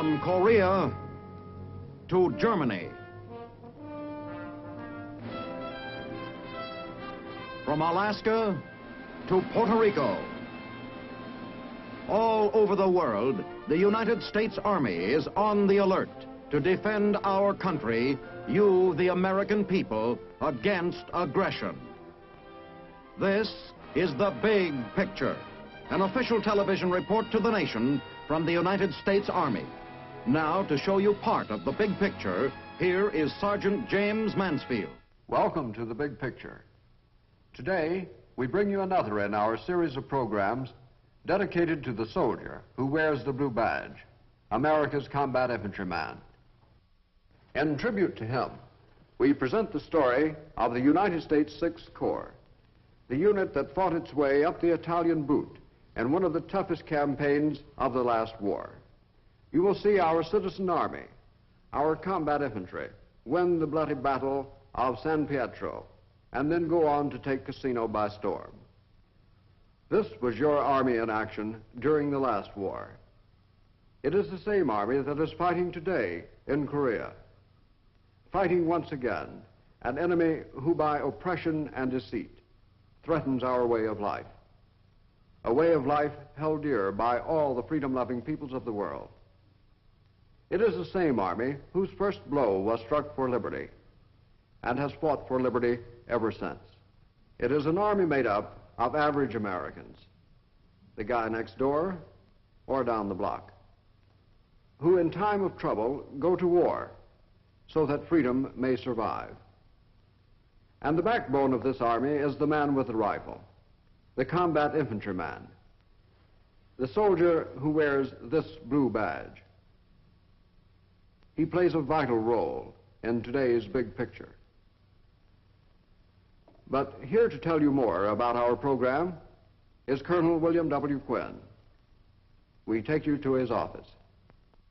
From Korea to Germany. From Alaska to Puerto Rico. All over the world, the United States Army is on the alert to defend our country, you, the American people, against aggression. This is The Big Picture, an official television report to the nation from the United States Army. Now, to show you part of the big picture, here is Sergeant James Mansfield. Welcome to The Big Picture. Today, we bring you another in our series of programs dedicated to the soldier who wears the blue badge, America's combat infantryman. In tribute to him, we present the story of the United States Sixth Corps, the unit that fought its way up the Italian boot in one of the toughest campaigns of the last war. You will see our citizen army, our combat infantry, win the bloody battle of San Pietro, and then go on to take Cassino by storm. This was your army in action during the last war. It is the same army that is fighting today in Korea, fighting once again an enemy who by oppression and deceit threatens our way of life, a way of life held dear by all the freedom-loving peoples of the world. It is the same army whose first blow was struck for liberty and has fought for liberty ever since. It is an army made up of average Americans, the guy next door or down the block, who in time of trouble go to war so that freedom may survive. And the backbone of this army is the man with the rifle, the combat infantryman, the soldier who wears this blue badge. He plays a vital role in today's big picture. But here to tell you more about our program is Colonel William W. Quinn. We take you to his office.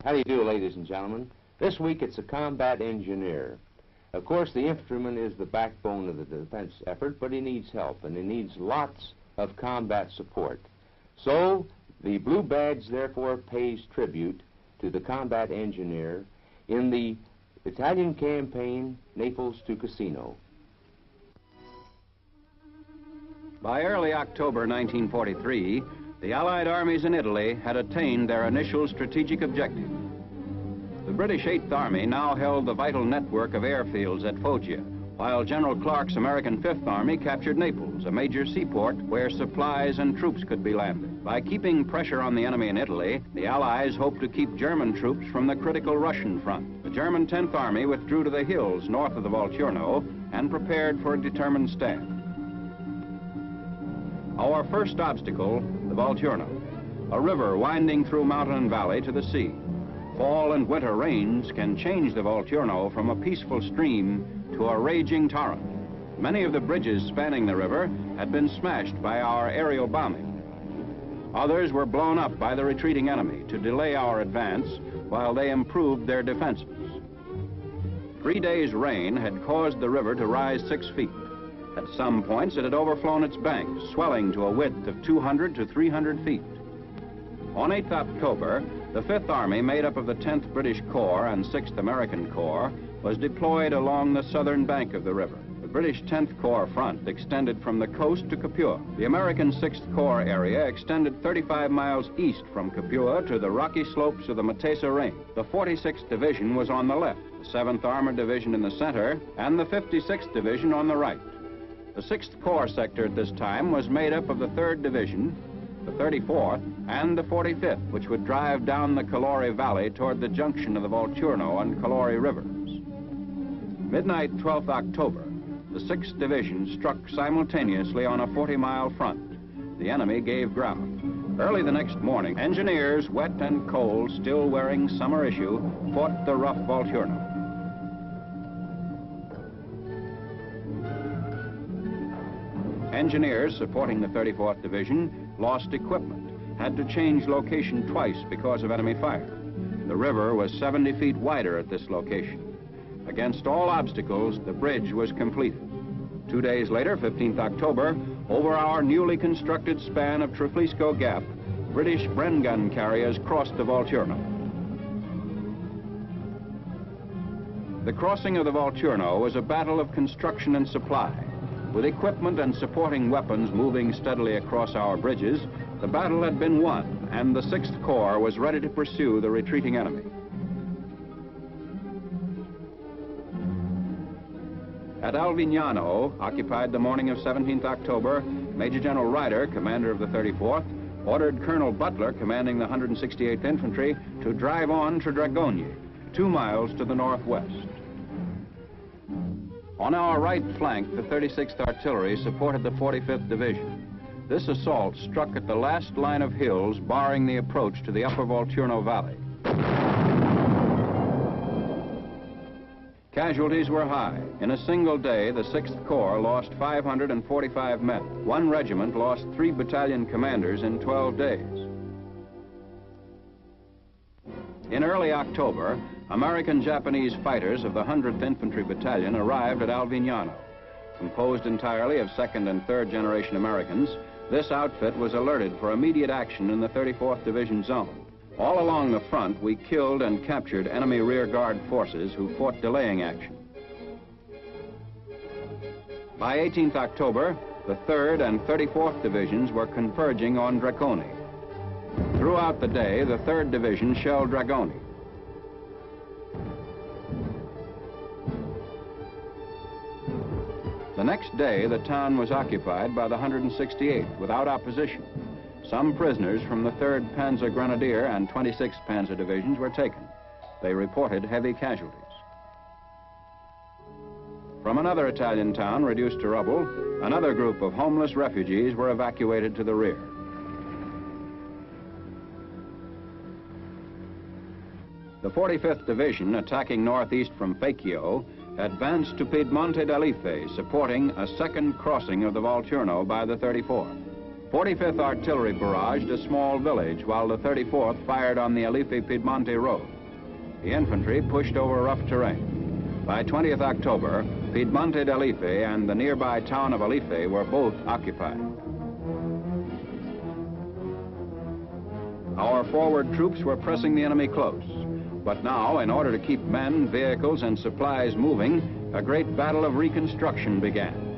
How do you do, ladies and gentlemen? This week it's a combat engineer. Of course, the infantryman is the backbone of the defense effort, but he needs help, and he needs lots of combat support. So, the blue badge, therefore, pays tribute to the combat engineer in the Italian campaign, Naples to Cassino. By early October 1943, the Allied armies in Italy had attained their initial strategic objective. The British 8th Army now held the vital network of airfields at Foggia, while General Clark's American 5th Army captured Naples, a major seaport where supplies and troops could be landed. By keeping pressure on the enemy in Italy, the Allies hoped to keep German troops from the critical Russian front. The German 10th Army withdrew to the hills north of the Volturno and prepared for a determined stand. Our first obstacle, the Volturno, a river winding through mountain and valley to the sea. Fall and winter rains can change the Volturno from a peaceful stream to a raging torrent. Many of the bridges spanning the river had been smashed by our aerial bombing. Others were blown up by the retreating enemy to delay our advance while they improved their defenses. 3 days' rain had caused the river to rise 6 feet. At some points, it had overflown its banks, swelling to a width of 200 to 300 feet. On 8th October, the 5th Army, made up of the 10th British Corps and 6th American Corps, was deployed along the southern bank of the river. The British 10th Corps front extended from the coast to Capua. The American 6th Corps area extended 35 miles east from Capua to the rocky slopes of the Matesa Range. The 46th Division was on the left, the 7th Armored Division in the center, and the 56th Division on the right. The 6th Corps sector at this time was made up of the 3rd Division, the 34th, and the 45th, which would drive down the Calore Valley toward the junction of the Volturno and Calore rivers. Midnight 12th October, the 6th Division struck simultaneously on a 40-mile front. The enemy gave ground. Early the next morning, engineers, wet and cold, still wearing summer issue, fought the rough Volturno. Engineers supporting the 34th Division lost equipment, had to change location twice because of enemy fire. The river was 70 feet wider at this location. Against all obstacles, the bridge was completed. 2 days later, 15th October, over our newly constructed span of Triflisco Gap, British Bren gun carriers crossed the Volturno. The crossing of the Volturno was a battle of construction and supply. With equipment and supporting weapons moving steadily across our bridges, the battle had been won, and the 6th Corps was ready to pursue the retreating enemy. At Alvignano, occupied the morning of 17th October, Major General Ryder, commander of the 34th, ordered Colonel Butler, commanding the 168th Infantry, to drive on to Dragogne, 2 miles to the northwest. On our right flank, the 36th Artillery supported the 45th Division. This assault struck at the last line of hills barring the approach to the upper Volturno Valley. Casualties were high. In a single day, the 6th Corps lost 545 men. 1 regiment lost 3 battalion commanders in 12 days. In early October, American-Japanese fighters of the 100th Infantry Battalion arrived at Alvignano. Composed entirely of 2nd and 3rd generation Americans, this outfit was alerted for immediate action in the 34th Division zone. All along the front, we killed and captured enemy rearguard forces who fought delaying action. By 18th October, the 3rd and 34th Divisions were converging on Draconie. Throughout the day, the 3rd Division shelled Draconie. The next day, the town was occupied by the 168th without opposition. Some prisoners from the 3rd Panzer Grenadier and 26th Panzer Divisions were taken. They reported heavy casualties. From another Italian town reduced to rubble, another group of homeless refugees were evacuated to the rear. The 45th Division, attacking northeast from Fecchio, advanced to Piedmonte d'Alife, supporting a second crossing of the Volturno by the 34th. 45th Artillery barraged a small village, while the 34th fired on the Alife-Piedmonte road. The infantry pushed over rough terrain. By 20th October, Piedmonte d'Alife and the nearby town of Alife were both occupied. Our forward troops were pressing the enemy close. But now, in order to keep men, vehicles, and supplies moving, a great battle of reconstruction began.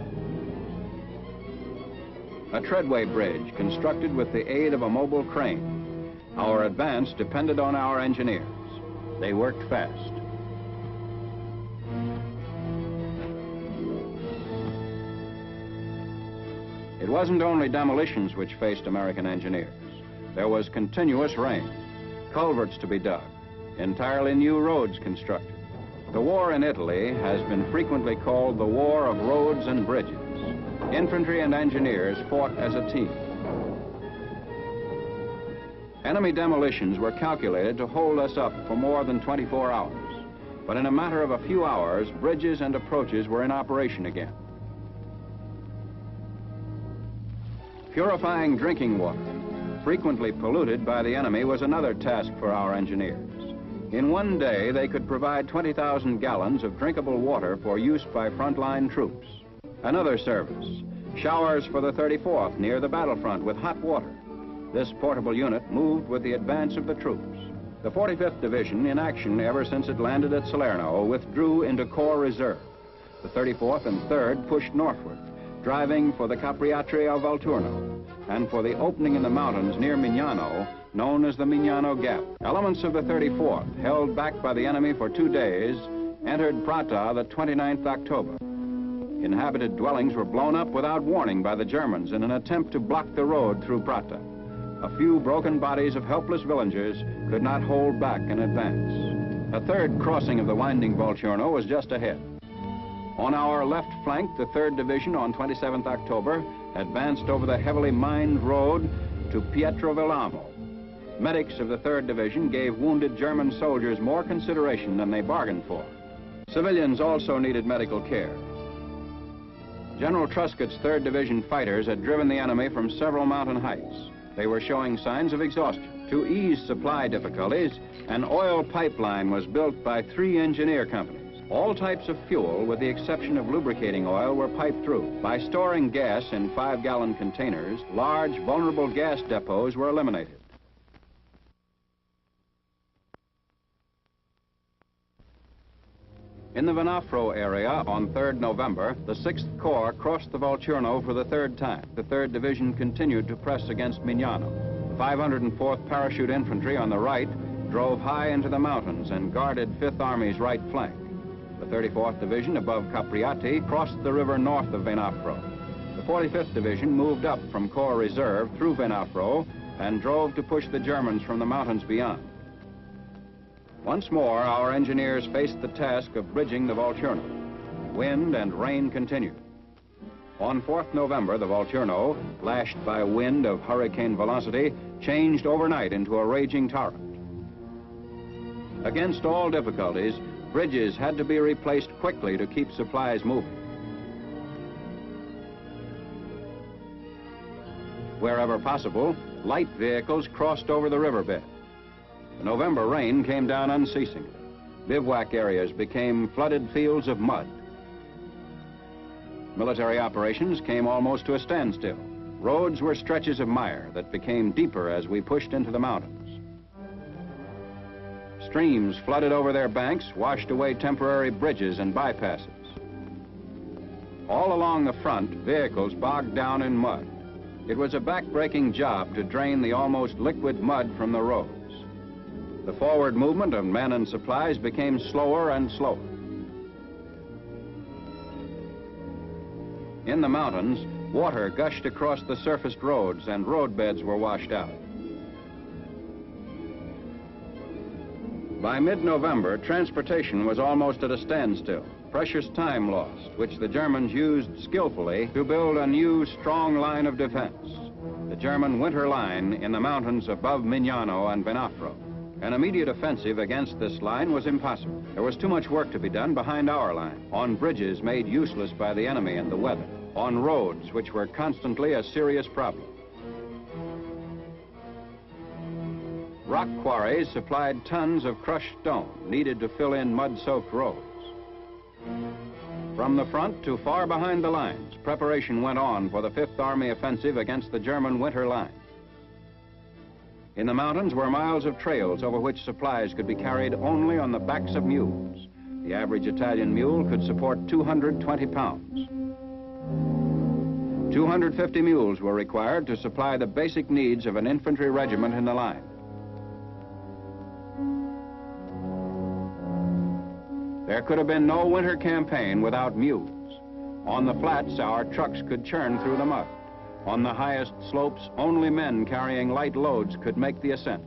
A treadway bridge constructed with the aid of a mobile crane. Our advance depended on our engineers. They worked fast. It wasn't only demolitions which faced American engineers. There was continuous rain, culverts to be dug, entirely new roads constructed. The war in Italy has been frequently called the War of Roads and Bridges. Infantry and engineers fought as a team. Enemy demolitions were calculated to hold us up for more than 24 hours. But in a matter of a few hours, bridges and approaches were in operation again. Purifying drinking water, frequently polluted by the enemy, was another task for our engineers. In one day, they could provide 20,000 gallons of drinkable water for use by frontline troops. Another service, showers for the 34th near the battlefront with hot water. This portable unit moved with the advance of the troops. The 45th Division, in action ever since it landed at Salerno, withdrew into Corps Reserve. The 34th and 3rd pushed northward, driving for the Capriatri of Volturno and for the opening in the mountains near Mignano, known as the Mignano Gap. Elements of the 34th, held back by the enemy for 2 days, entered Prata the 29th October. Inhabited dwellings were blown up without warning by the Germans in an attempt to block the road through Prata. A few broken bodies of helpless villagers could not hold back an advance. A 3rd crossing of the winding Volturno was just ahead. On our left flank, the 3rd Division on 27th October advanced over the heavily mined road to Pietrovillamo. Medics of the 3rd Division gave wounded German soldiers more consideration than they bargained for. Civilians also needed medical care. General Truscott's 3rd Division fighters had driven the enemy from several mountain heights. They were showing signs of exhaustion. To ease supply difficulties, an oil pipeline was built by 3 engineer companies. All types of fuel, with the exception of lubricating oil, were piped through. By storing gas in 5-gallon containers, large, vulnerable gas depots were eliminated. In the Venafro area on 3rd November, the 6th Corps crossed the Volturno for the 3rd time. The 3rd Division continued to press against Mignano. 504th Parachute Infantry on the right drove high into the mountains and guarded 5th Army's right flank. The 34th Division above Capriati crossed the river north of Venafro. The 45th Division moved up from Corps Reserve through Venafro and drove to push the Germans from the mountains beyond. Once more, our engineers faced the task of bridging the Volturno. Wind and rain continued. On 4th November, the Volturno, lashed by a wind of hurricane velocity, changed overnight into a raging torrent. Against all difficulties, bridges had to be replaced quickly to keep supplies moving. Wherever possible, light vehicles crossed over the riverbed. The November rain came down unceasingly. Bivouac areas became flooded fields of mud. Military operations came almost to a standstill. Roads were stretches of mire that became deeper as we pushed into the mountains. Streams flooded over their banks, washed away temporary bridges and bypasses. All along the front, vehicles bogged down in mud. It was a back-breaking job to drain the almost liquid mud from the roads. The forward movement of men and supplies became slower and slower. In the mountains, water gushed across the surfaced roads and roadbeds were washed out. By mid-November, transportation was almost at a standstill. Precious time lost, which the Germans used skillfully to build a new, strong line of defense. The German winter line in the mountains above Mignano and Venafro. An immediate offensive against this line was impossible. There was too much work to be done behind our line, on bridges made useless by the enemy and the weather, on roads which were constantly a serious problem. Rock quarries supplied tons of crushed stone needed to fill in mud-soaked roads. From the front to far behind the lines, preparation went on for the 5th Army offensive against the German winter line. In the mountains were miles of trails over which supplies could be carried only on the backs of mules. The average Italian mule could support 220 pounds. 250 mules were required to supply the basic needs of an infantry regiment in the line. There could have been no winter campaign without mules. On the flats, our trucks could churn through the mud. On the highest slopes, only men carrying light loads could make the ascent.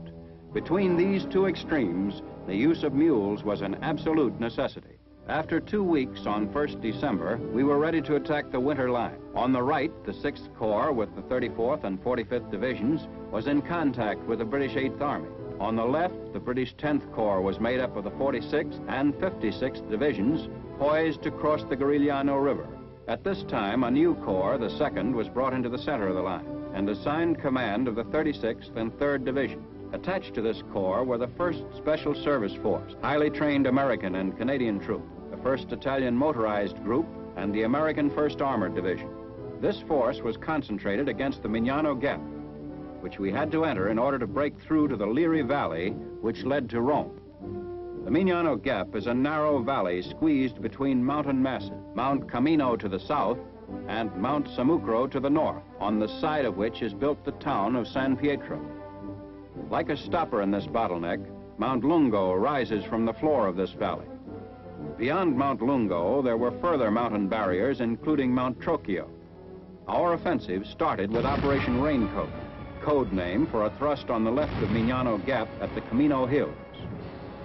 Between these two extremes, the use of mules was an absolute necessity. After 2 weeks on 1st December, we were ready to attack the winter line. On the right, the 6th Corps with the 34th and 45th Divisions was in contact with the British 8th Army. On the left, the British 10th Corps was made up of the 46th and 56th Divisions, poised to cross the Garigliano River. At this time, a new corps, the 2nd, was brought into the center of the line and assigned command of the 36th and 3rd Division. Attached to this corps were the 1st Special Service Force, highly trained American and Canadian troops, the 1st Italian Motorized Group, and the American 1st Armored Division. This force was concentrated against the Mignano Gap, which we had to enter in order to break through to the Liri Valley, which led to Rome. The Mignano Gap is a narrow valley squeezed between mountain masses, Mount Cassino to the south and Mount Samucro to the north, on the side of which is built the town of San Pietro. Like a stopper in this bottleneck, Mount Lungo rises from the floor of this valley. Beyond Mount Lungo, there were further mountain barriers, including Mount Trocchio. Our offensive started with Operation Raincoat, code name for a thrust on the left of Mignano Gap at the Camino Hills.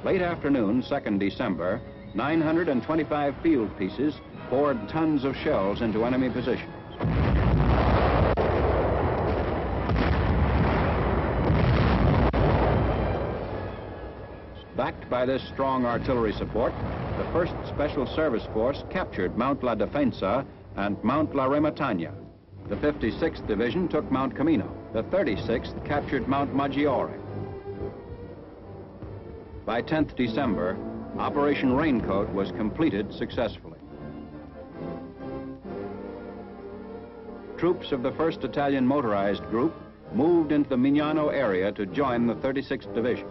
Late afternoon, 2nd December, 925 field pieces poured tons of shells into enemy positions. Backed by this strong artillery support, the 1st Special Service Force captured Mount La Defensa and Mount La Rematagna. The 56th Division took Mount Camino. The 36th captured Mount Maggiore. By 10th December, Operation Raincoat was completed successfully. Troops of the 1st Italian Motorized Group moved into the Mignano area to join the 36th Division.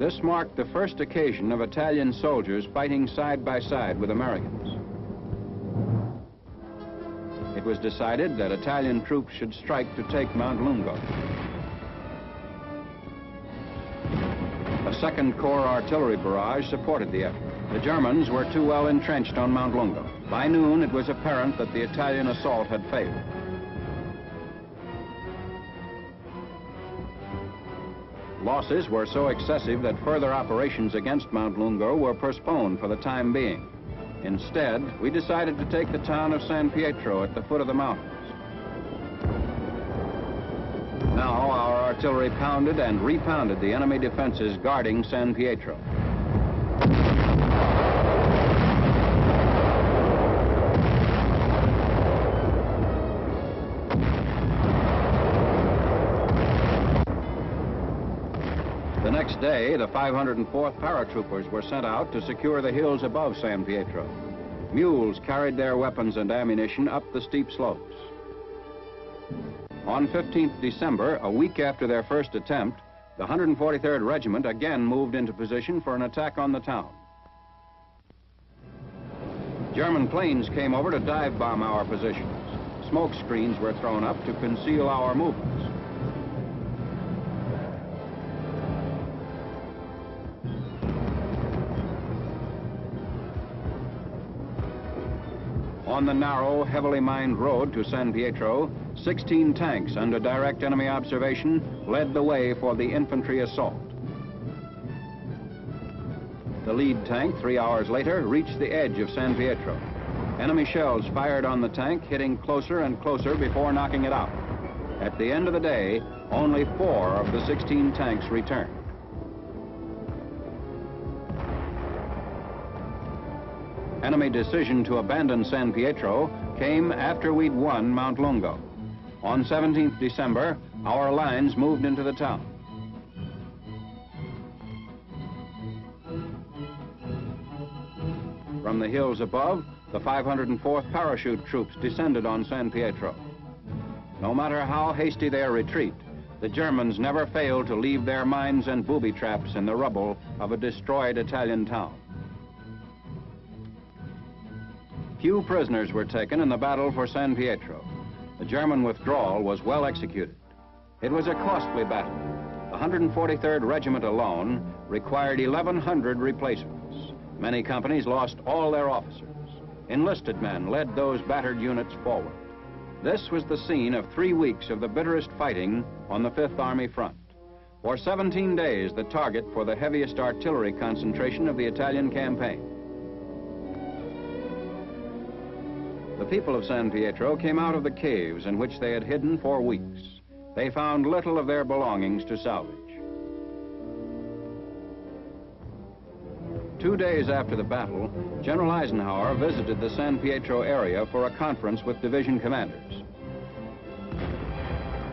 This marked the first occasion of Italian soldiers fighting side by side with Americans. It was decided that Italian troops should strike to take Mount Lungo. A Second Corps artillery barrage supported the effort. The Germans were too well entrenched on Mount Lungo. By noon, it was apparent that the Italian assault had failed. Losses were so excessive that further operations against Mount Lungo were postponed for the time being. Instead, we decided to take the town of San Pietro at the foot of the mountains. Now our artillery pounded and repounded the enemy defenses guarding San Pietro. The next day, the 504th paratroopers were sent out to secure the hills above San Pietro. Mules carried their weapons and ammunition up the steep slopes. On 15th December, a week after their first attempt, the 143rd Regiment again moved into position for an attack on the town. German planes came over to dive bomb our positions. Smoke screens were thrown up to conceal our movements. On the narrow, heavily mined road to San Pietro, 16 tanks under direct enemy observation led the way for the infantry assault. The lead tank, 3 hours later, reached the edge of San Pietro. Enemy shells fired on the tank, hitting closer and closer before knocking it out. At the end of the day, only 4 of the 16 tanks returned. Enemy decision to abandon San Pietro came after we'd won Mount Lungo. On 17th December, our lines moved into the town. From the hills above, the 504th Parachute troops descended on San Pietro. No matter how hasty their retreat, the Germans never failed to leave their mines and booby traps in the rubble of a destroyed Italian town. Few prisoners were taken in the battle for San Pietro. The German withdrawal was well executed. It was a costly battle. The 143rd Regiment alone required 1,100 replacements. Many companies lost all their officers. Enlisted men led those battered units forward. This was the scene of 3 weeks of the bitterest fighting on the 5th Army front. For 17 days, the target for the heaviest artillery concentration of the Italian campaign. The people of San Pietro came out of the caves in which they had hidden for weeks. They found little of their belongings to salvage. 2 days after the battle, General Eisenhower visited the San Pietro area for a conference with division commanders.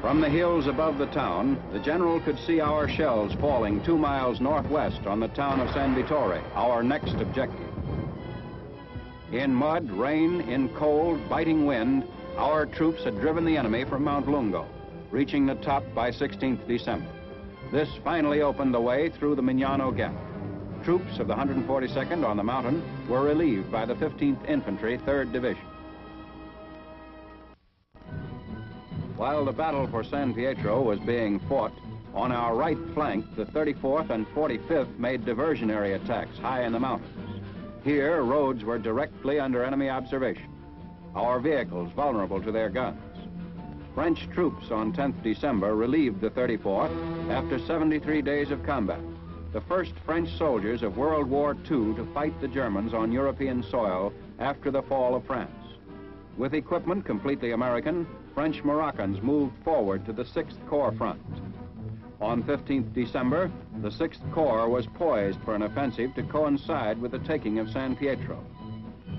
From the hills above the town, the general could see our shells falling 2 miles northwest on the town of San Vittore, our next objective. In mud, rain, in cold, biting wind, our troops had driven the enemy from Mount Lungo, reaching the top by 16th December. This finally opened the way through the Mignano Gap. Troops of the 142nd on the mountain were relieved by the 15th Infantry, 3rd Division. While the battle for San Pietro was being fought, on our right flank, the 34th and 45th made diversionary attacks high in the mountains. Here, roads were directly under enemy observation, our vehicles vulnerable to their guns. French troops on 10th December relieved the 34th after 73 days of combat, the first French soldiers of World War II to fight the Germans on European soil after the fall of France. With equipment completely American, French Moroccans moved forward to the 6th Corps front. On 15th December, the 6th Corps was poised for an offensive to coincide with the taking of San Pietro.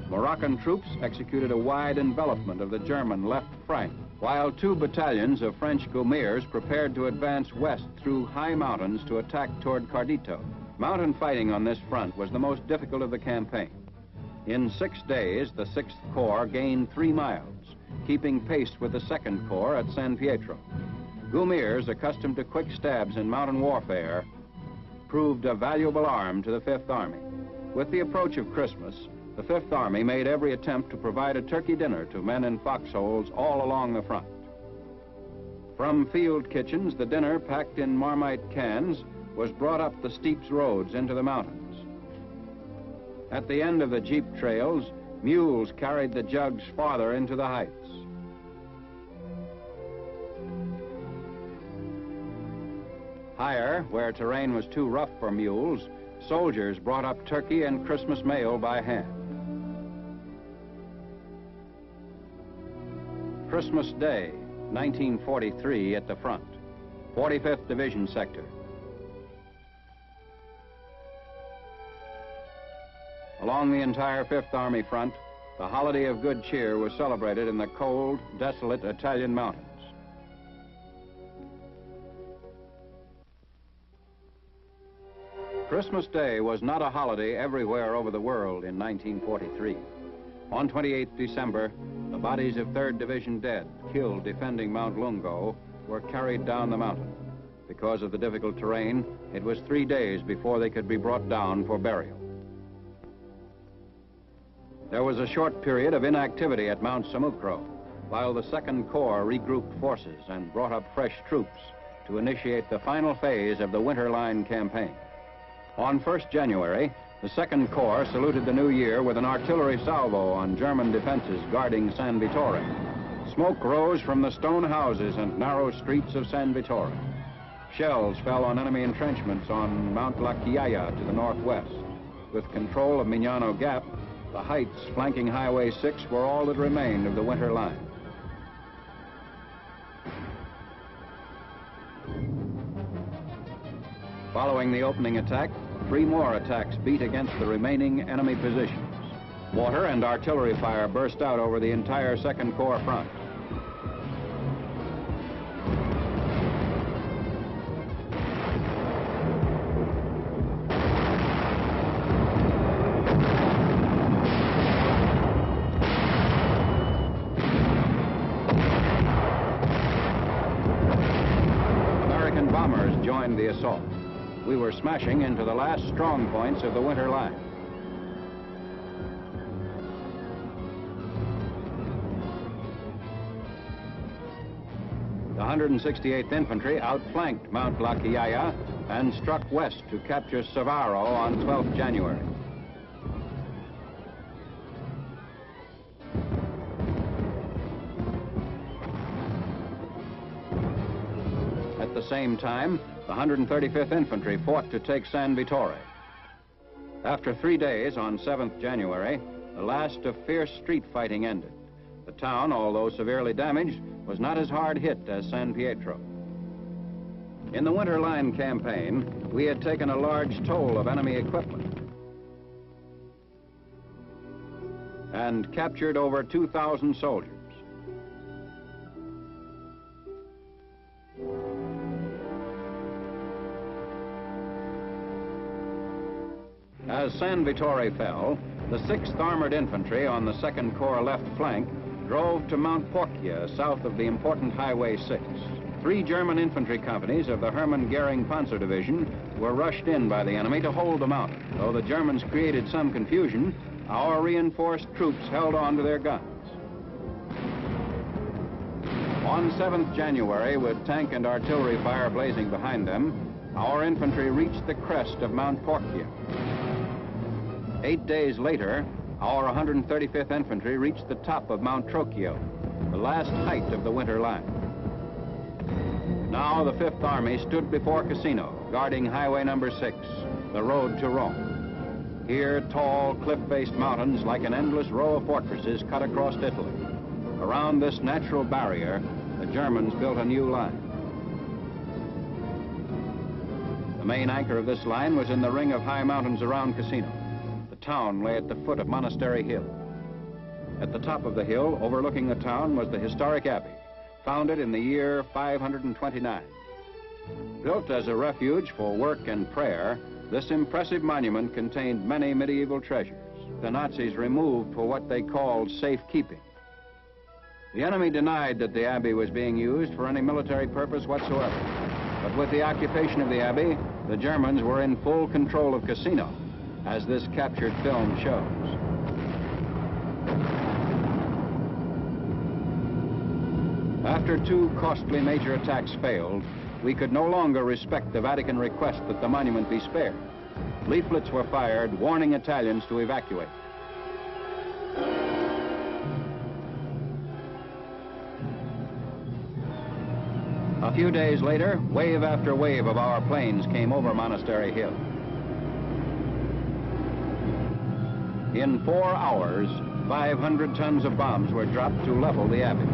Moroccan troops executed a wide envelopment of the German left flank, while 2 battalions of French Gaumiers prepared to advance west through high mountains to attack toward Cardito. Mountain fighting on this front was the most difficult of the campaign. In 6 days, the 6th Corps gained 3 miles, keeping pace with the 2nd Corps at San Pietro. Gaumiers, accustomed to quick stabs in mountain warfare, proved a valuable arm to the Fifth Army. With the approach of Christmas, the Fifth Army made every attempt to provide a turkey dinner to men in foxholes all along the front. From field kitchens, the dinner, packed in Marmite cans, was brought up the steep roads into the mountains. At the end of the jeep trails, mules carried the jugs farther into the heights. Higher, where terrain was too rough for mules, soldiers brought up turkey and Christmas mail by hand. Christmas Day, 1943, at the front, 45th Division sector. Along the entire Fifth Army front, the holiday of good cheer was celebrated in the cold, desolate Italian mountains. Christmas Day was not a holiday everywhere over the world in 1943. On 28th December, the bodies of 3rd Division dead, killed defending Mount Lungo, were carried down the mountain. Because of the difficult terrain, it was 3 days before they could be brought down for burial. There was a short period of inactivity at Mount Samukro, while the Second Corps regrouped forces and brought up fresh troops to initiate the final phase of the Winter Line campaign. On 1st January, the Second Corps saluted the new year with an artillery salvo on German defenses guarding San Vittore. Smoke rose from the stone houses and narrow streets of San Vittore. Shells fell on enemy entrenchments on Mount La Chiaia to the northwest. With control of Mignano Gap, the heights flanking Highway 6 were all that remained of the Winter Line. Following the opening attack, 3 more attacks beat against the remaining enemy positions. Mortar and artillery fire burst out over the entire Second Corps front. American bombers joined the assault. We were smashing into the last strong points of the Winter Line. The 168th Infantry outflanked Mount La Chiaia and struck west to capture Savaro on 12th January. At the same time, the 135th Infantry fought to take San Vittore. After 3 days, on 7th January, the last of fierce street fighting ended. The town, although severely damaged, was not as hard hit as San Pietro. In the Winter Line campaign, we had taken a large toll of enemy equipment and captured over 2,000 soldiers. As San Vittore fell, the 6th Armored Infantry on the Second Corps left flank drove to Mount Porcia, south of the important Highway 6. 3 German infantry companies of the Hermann Goering Panzer Division were rushed in by the enemy to hold the mountain. Though the Germans created some confusion, our reinforced troops held on to their guns. On 7th January, with tank and artillery fire blazing behind them, our infantry reached the crest of Mount Porcia. 8 days later, our 135th Infantry reached the top of Mount Trocchio, the last height of the Winter Line. Now the Fifth Army stood before Cassino, guarding Highway number 6, the road to Rome. Here, tall, cliff-faced mountains, like an endless row of fortresses, cut across Italy. Around this natural barrier, the Germans built a new line. The main anchor of this line was in the ring of high mountains around Cassino. The town lay at the foot of Monastery Hill. At the top of the hill, overlooking the town, was the historic abbey, founded in the year 529. Built as a refuge for work and prayer, this impressive monument contained many medieval treasures. The Nazis removed for what they called safekeeping. The enemy denied that the abbey was being used for any military purpose whatsoever. But with the occupation of the Abbey, the Germans were in full control of Cassino, as this captured film shows. After 2 costly major attacks failed, we could no longer respect the Vatican request that the monument be spared. Leaflets were fired warning Italians to evacuate. A few days later, wave after wave of our planes came over Monastery Hill. In 4 hours, 500 tons of bombs were dropped to level the Abbey.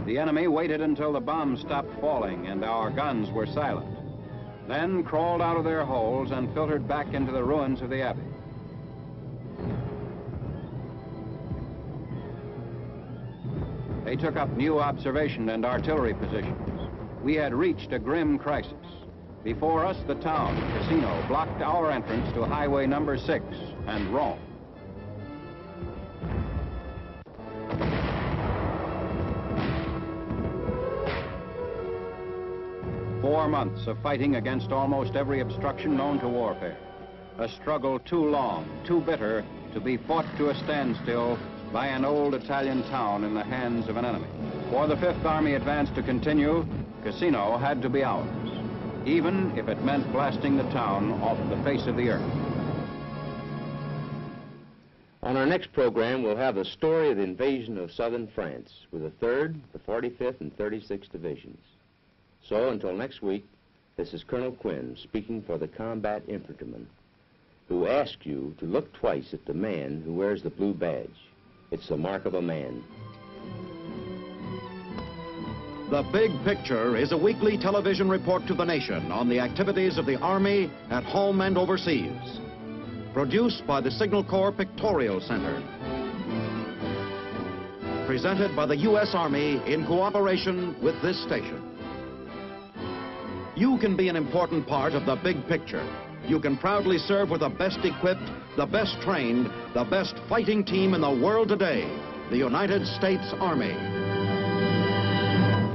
The enemy waited until the bombs stopped falling and our guns were silent, then crawled out of their holes and filtered back into the ruins of the Abbey. They took up new observation and artillery positions. We had reached a grim crisis. Before us, the town, Cassino, blocked our entrance to Highway number 6 and Rome. Four months of fighting against almost every obstruction known to warfare. A struggle too long, too bitter, to be fought to a standstill by an old Italian town in the hands of an enemy. For the Fifth Army advance to continue, Cassino had to be ours, even if it meant blasting the town off the face of the earth. On our next program, we'll have the story of the invasion of southern France with the 3rd, the 45th, and 36th Divisions. So, until next week, this is Colonel Quinn speaking for the combat infantryman, who asks you to look twice at the man who wears the blue badge. It's the mark of a man. The Big Picture is a weekly television report to the nation on the activities of the Army at home and overseas. Produced by the Signal Corps Pictorial Center. Presented by the U.S. Army in cooperation with this station. You can be an important part of the big picture. You can proudly serve with the best equipped, the best trained, the best fighting team in the world today, the United States Army.